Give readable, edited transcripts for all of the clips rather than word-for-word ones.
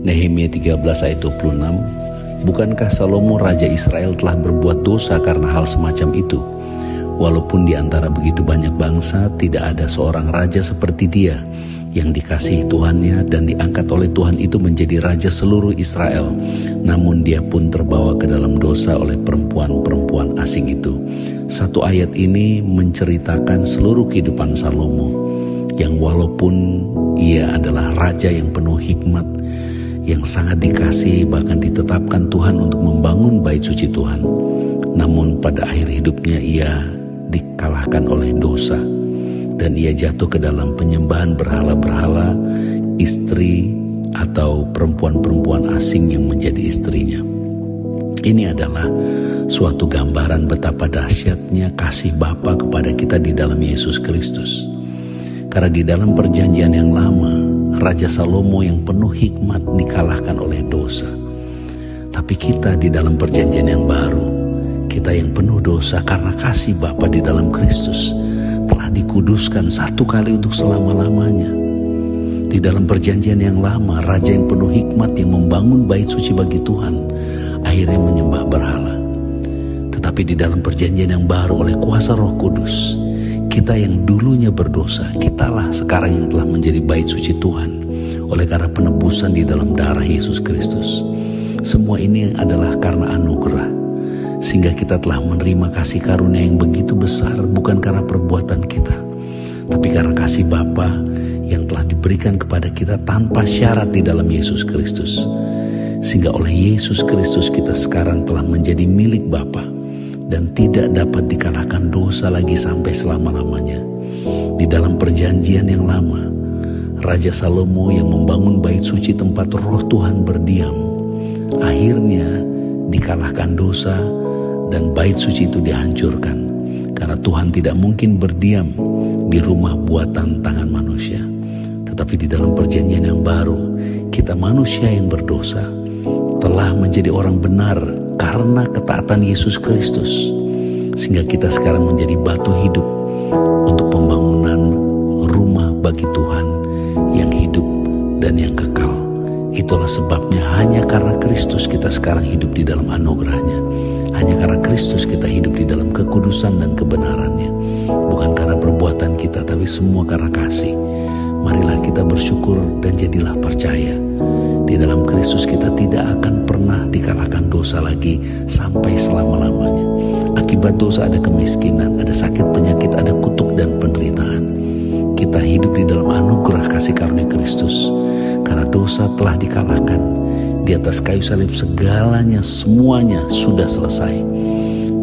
Nehemia 13 ayat 26, bukankah Salomo Raja Israel telah berbuat dosa karena hal semacam itu? Walaupun di antara begitu banyak bangsa tidak ada seorang raja seperti dia yang dikasihi Tuhannya dan diangkat oleh Tuhan itu menjadi raja seluruh Israel. Namun dia pun terbawa ke dalam dosa oleh perempuan-perempuan asing itu. Satu ayat ini menceritakan seluruh kehidupan Salomo yang walaupun ia adalah raja yang penuh hikmat, yang sangat dikasihi, bahkan ditetapkan Tuhan untuk membangun bait suci Tuhan, namun pada akhir hidupnya ia dikalahkan oleh dosa dan ia jatuh ke dalam penyembahan berhala-berhala, istri atau perempuan-perempuan asing yang menjadi istrinya. Ini adalah suatu gambaran betapa dahsyatnya kasih Bapa kepada kita di dalam Yesus Kristus. Karena di dalam perjanjian yang lama, Raja Salomo yang penuh hikmat dikalahkan oleh dosa. Tapi kita di dalam perjanjian yang baru, kita yang penuh dosa karena kasih Bapa di dalam Kristus telah dikuduskan satu kali untuk selama-lamanya. Di dalam perjanjian yang lama, raja yang penuh hikmat yang membangun bait suci bagi Tuhan akhirnya menyembah berhala. Tetapi di dalam perjanjian yang baru oleh kuasa Roh Kudus, kita yang dulunya berdosa, kitalah sekarang yang telah menjadi bait suci Tuhan oleh karena penebusan di dalam darah Yesus Kristus. Semua ini adalah karena anugerah, sehingga kita telah menerima kasih karunia yang begitu besar bukan karena perbuatan kita, tapi karena kasih Bapa yang telah diberikan kepada kita tanpa syarat di dalam Yesus Kristus. Sehingga oleh Yesus Kristus kita sekarang telah menjadi milik Bapa dan tidak dapat dikalahkan dosa lagi sampai selama-lamanya. Di dalam perjanjian yang lama, Raja Salomo yang membangun bait suci tempat Roh Tuhan berdiam, akhirnya dikalahkan dosa dan bait suci itu dihancurkan. Karena Tuhan tidak mungkin berdiam di rumah buatan tangan manusia. Tetapi di dalam perjanjian yang baru, kita manusia yang berdosa telah menjadi orang benar karena ketaatan Yesus Kristus. Sehingga kita sekarang menjadi batu hidup untuk pembangunan rumah bagi Tuhan yang hidup dan yang kekal. Itulah sebabnya hanya karena Kristus kita sekarang hidup di dalam anugerahnya. Hanya karena Kristus kita hidup di dalam kekudusan dan kebenarannya. Bukan karena perbuatan kita, tapi semua karena kasih. Marilah kita bersyukur dan jadilah percaya. Di dalam Kristus kita tidak akan pernah dikalahkan dosa lagi sampai selama-lamanya. Akibat dosa ada kemiskinan, ada sakit penyakit, ada kutuk dan penderitaan. Kita hidup di dalam anugerah kasih karunia Kristus. Karena dosa telah dikalahkan. Di atas kayu salib segalanya, semuanya sudah selesai.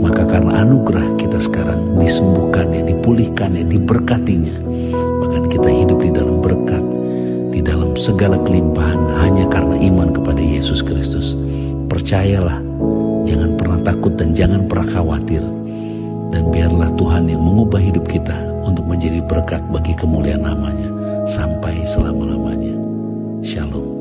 Maka karena anugerah kita sekarang disembuhkannya, dipulihkannya, diberkatinya. Bahkan kita hidup di dalam berkat, di dalam segala kelimpahan hanya karena iman kepada Yesus Kristus. Percayalah, jangan pernah takut dan jangan pernah khawatir. Dan biarlah Tuhan yang mengubah hidup kita untuk menjadi berkat bagi kemuliaan namanya sampai selama-lamanya. Shalom.